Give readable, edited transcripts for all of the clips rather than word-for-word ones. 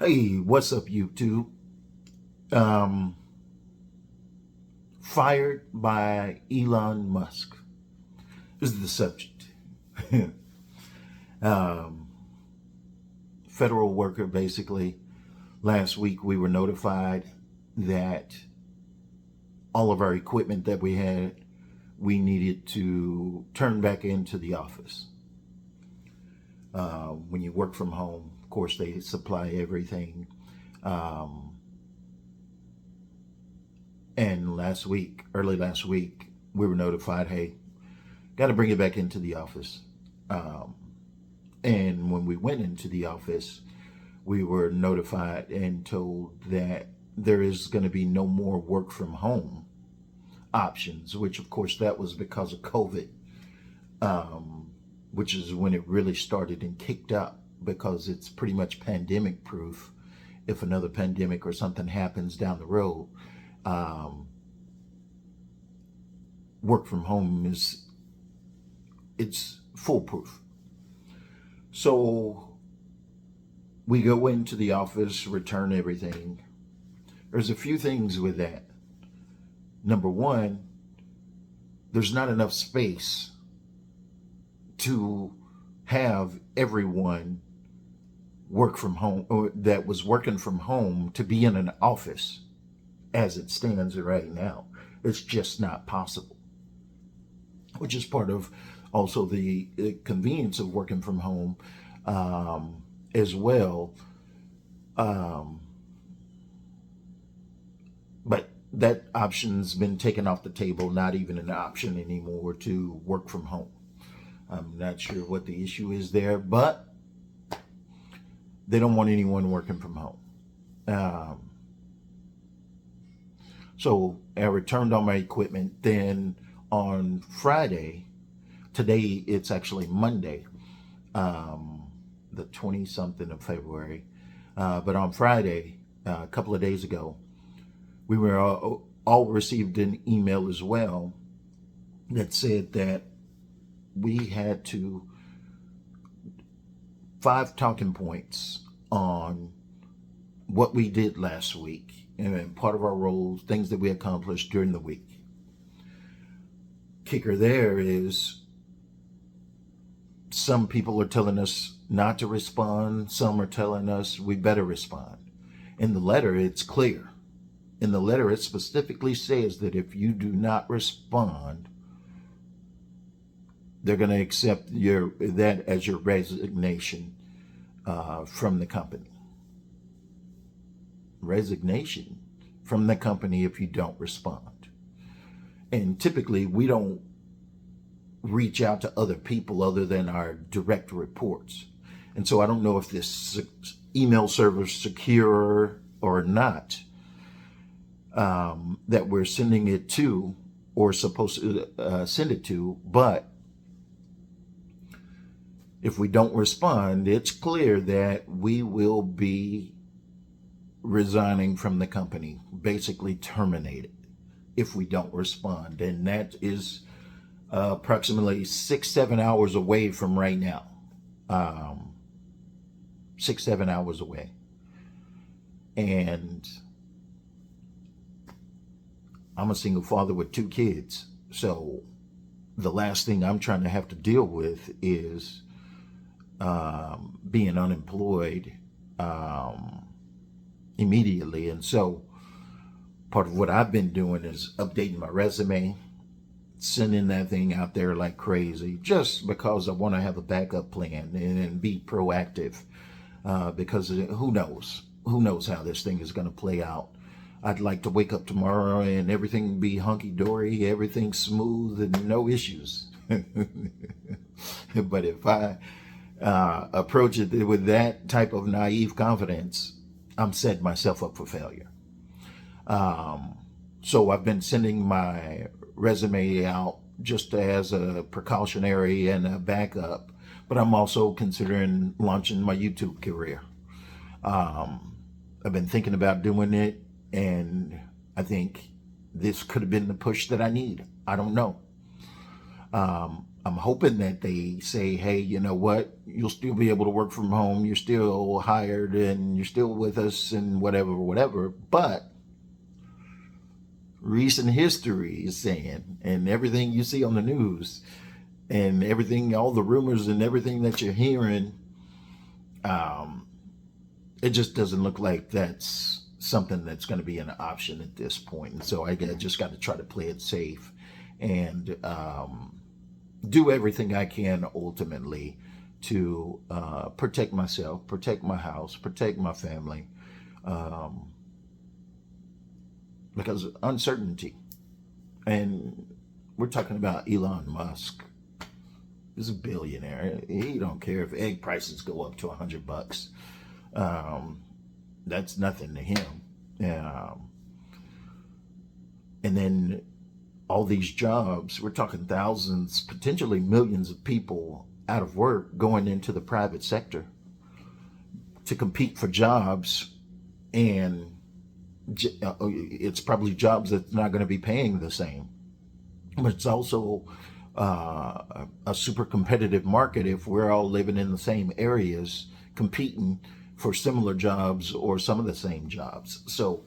Hey, what's up, YouTube? Um, Fired by Elon Musk is the subject. um, Federal worker, basically. Last week, we were notified that all of our equipment that we had, we needed to turn back into the office. When you work from home, of course, they supply everything. Um, And early last week, we were notified, hey, got to bring it back into the office. Um, and when we went into the office, we were notified and told that there is going to be no more work from home options, which of course that was because of COVID, which is when it really started and kicked up because it's pretty much pandemic proof. If another pandemic or something happens down the road, um, work from home it's foolproof. So we go into the office, return everything. There's a few things with that. Number one, there's not enough space to have everyone work from home or that was working from home to be in an office as it stands right now. It's just not possible, which is part of also the convenience of working from home as well. Um, but that option's been taken off the table, not even an option anymore to work from home. I'm not sure what the issue is there, but they don't want anyone working from home. Um, so I returned all my equipment. Then on Friday, today it's actually Monday, the 20 something of February. But on Friday, a couple of days ago, we were all received an email as well that said that we had 5 talking points on what we did last week and part of our roles, things that we accomplished during the week. Kicker there is some people are telling us not to respond. Some are telling us we better respond. In the letter, it's clear. In the letter, it specifically says that if you do not respond, they're going to accept that as your resignation from the company. Resignation from the company if you don't respond. And typically, we don't reach out to other people other than our direct reports. And so I don't know if this email server's secure or not, that we're sending it to or supposed to send it to, but if we don't respond, it's clear that we will be resigning from the company, basically terminated if we don't respond. And that is approximately 6-7 hours away from right now. 6-7 hours away. And I'm a single father with 2 kids. So the last thing I'm trying to have to deal with is being unemployed immediately. And so part of what I've been doing is updating my resume, sending that thing out there like crazy, just because I want to have a backup plan and be proactive, because who knows how this thing is going to play out. I'd like to wake up tomorrow and everything be hunky-dory, everything smooth and no issues. But if I approach it with that type of naive confidence, I'm setting myself up for failure. So I've been sending my resume out just as a precautionary and a backup, but I'm also considering launching my YouTube career. I've been thinking about doing it, and I think this could have been the push that I need. I don't know. I'm hoping that they say, hey, you know what? You'll still be able to work from home. You're still hired and you're still with us and whatever, whatever. But recent history is saying, and everything you see on the news and everything, all the rumors and everything that you're hearing, it just doesn't look like that's something that's going to be an option at this point. And so I just got to try to play it safe and do everything I can ultimately to protect myself, protect my house, protect my family, because of uncertainty. And we're talking about Elon Musk. He's a billionaire. He don't care if egg prices go up to $100. That's nothing to him. And then all these jobs, we're talking thousands, potentially millions of people out of work going into the private sector to compete for jobs. And it's probably jobs that's not going to be paying the same. But it's also a super competitive market if we're all living in the same areas competing for similar jobs or some of the same jobs. So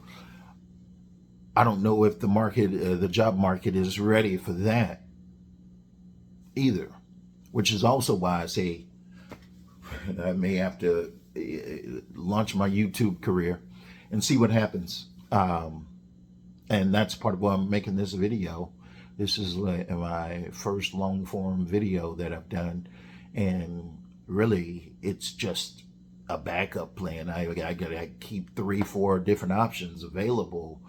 I don't know if the market, the job market is ready for that either, which is also why I say I may have to launch my YouTube career and see what happens. And that's part of why I'm making this video. This is my first long form video that I've done. And really, it's just a backup plan. I gotta keep 3-4 different options available,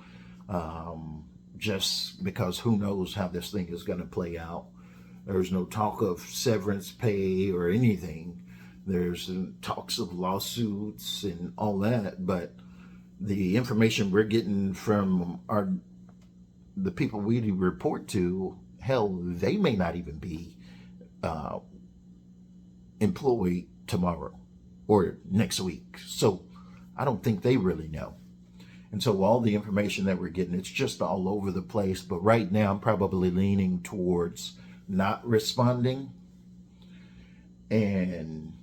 just because who knows how this thing is going to play out. There's no talk of severance pay or anything. There's talks of lawsuits and all that, but the information we're getting from the people we report to, hell, they may not even be employed tomorrow or next week. So I don't think they really know. And so all the information that we're getting, it's just all over the place. But right now, I'm probably leaning towards not responding. And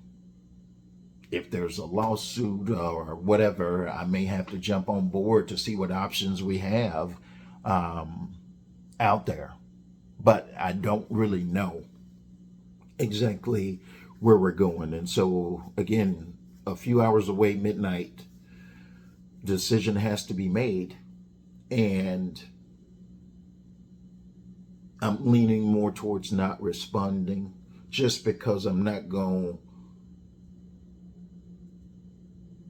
if there's a lawsuit or whatever, I may have to jump on board to see what options we have out there. But I don't really know exactly where we're going. And so, again, a few hours away, midnight, decision has to be made. And I'm leaning more towards not responding, just because I'm not going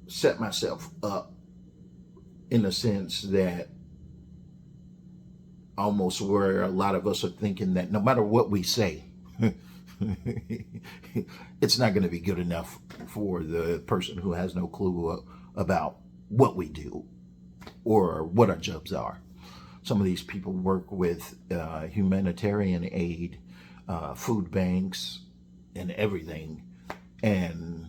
to set myself up in a sense that almost where a lot of us are thinking that no matter what we say, it's not going to be good enough for the person who has no clue about what we do or what our jobs are. Some of these people work with humanitarian aid, food banks, and everything. And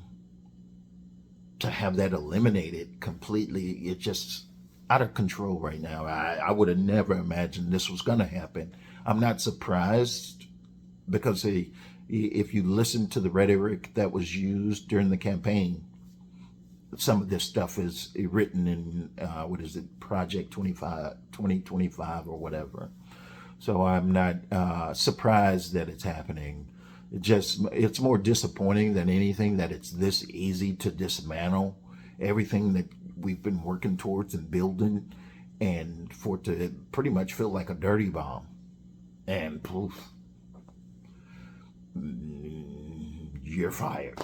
to have that eliminated completely, it's just out of control right now. I would have never imagined this was going to happen. I'm not surprised, because if you listen to the rhetoric that was used during the campaign, some of this stuff is written in, Project 2025 or whatever. So I'm not surprised that it's happening. It's more disappointing than anything that it's this easy to dismantle everything that we've been working towards and building, and for it to pretty much feel like a dirty bomb. And poof, you're fired.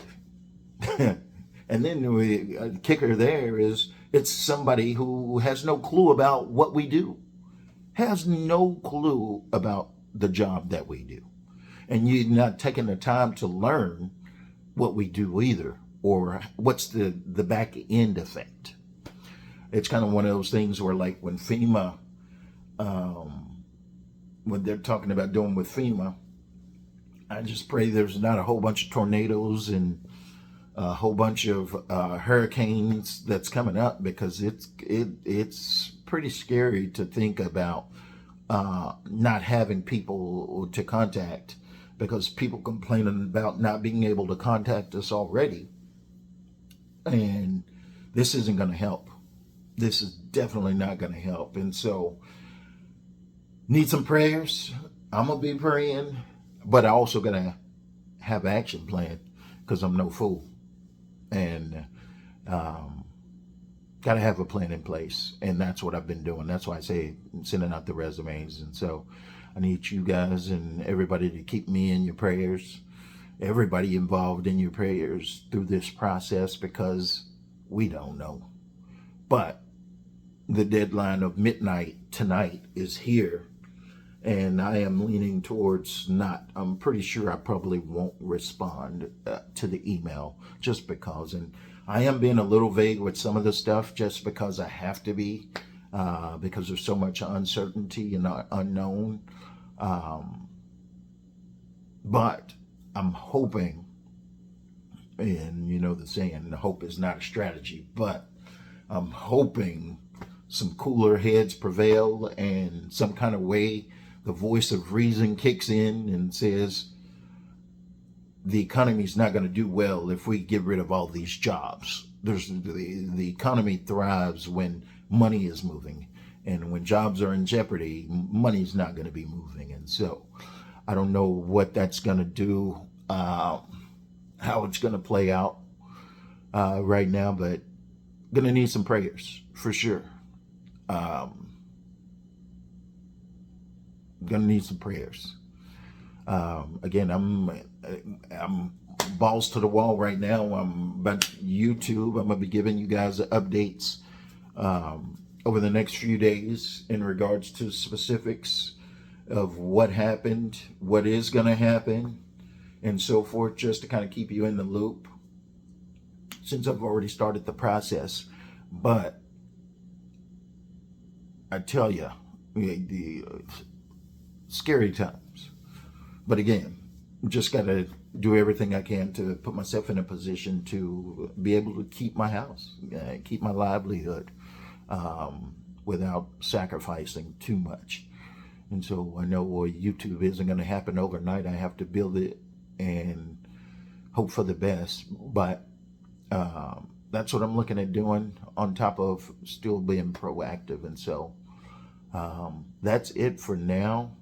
And then the kicker there is it's somebody who has no clue about what we do, has no clue about the job that we do. And you're not taking the time to learn what we do either, or what's the back end effect. It's kind of one of those things where, like, when FEMA, when they're talking about doing with FEMA, I just pray there's not a whole bunch of tornadoes and a whole bunch of hurricanes that's coming up, because it's pretty scary to think about not having people to contact because people complaining about not being able to contact us already. And this isn't going to help. This is definitely not going to help. And so, need some prayers. I'm going to be praying, but I also got to have action plan because I'm no fool. And got to have a plan in place. And that's what I've been doing. That's why I say sending out the resumes. And so I need you guys and everybody to keep me in your prayers, everybody involved in your prayers through this process, because we don't know. But the deadline of midnight tonight is here, and I am leaning towards not. I'm pretty sure I probably won't respond to the email just because. And I am being a little vague with some of the stuff just because I have to be, because there's so much uncertainty and unknown. But I'm hoping, and you know the saying, hope is not a strategy, but I'm hoping some cooler heads prevail and some kind of way the voice of reason kicks in and says the economy's not going to do well if we get rid of all these jobs. The economy thrives when money is moving, and when jobs are in jeopardy, money's not going to be moving. And so I don't know what that's going to do, how it's going to play out right now, but going to need some prayers for sure. Going to need some prayers. Again, I'm balls to the wall right now. I'm about YouTube. I'm going to be giving you guys updates over the next few days in regards to specifics of what happened, what is going to happen, and so forth, just to kind of keep you in the loop, since I've already started the process. But I tell you, the scary times. But again, just got to do everything I can to put myself in a position to be able to keep my house, keep my livelihood, without sacrificing too much. And so I know YouTube isn't going to happen overnight. I have to build it and hope for the best. But that's what I'm looking at doing, on top of still being proactive. And so that's it for now.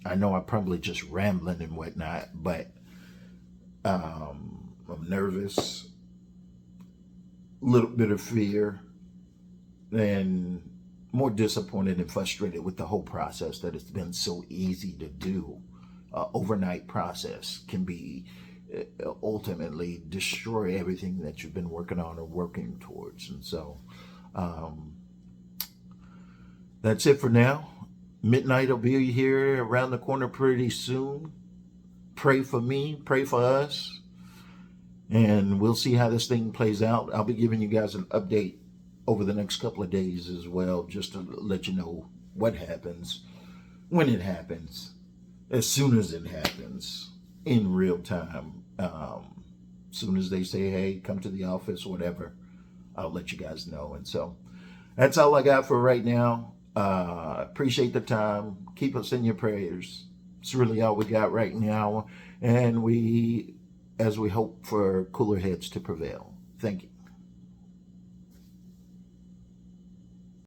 I know I'm probably just rambling and whatnot, but I'm nervous, a little bit of fear, and more disappointed and frustrated with the whole process, that it's been so easy to do. Overnight process can be ultimately destroy everything that you've been working on or working towards. And so that's it for now. Midnight will be here around the corner pretty soon. Pray for me, pray for us, and we'll see how this thing plays out. I'll be giving you guys an update over the next couple of days as well, just to let you know what happens, when it happens, as soon as it happens, in real time. As soon as they say, hey, come to the office, whatever, I'll let you guys know. And so that's all I got for right now. Appreciate the time. Keep us in your prayers. It's really all we got right now. And as we hope for cooler heads to prevail. Thank you.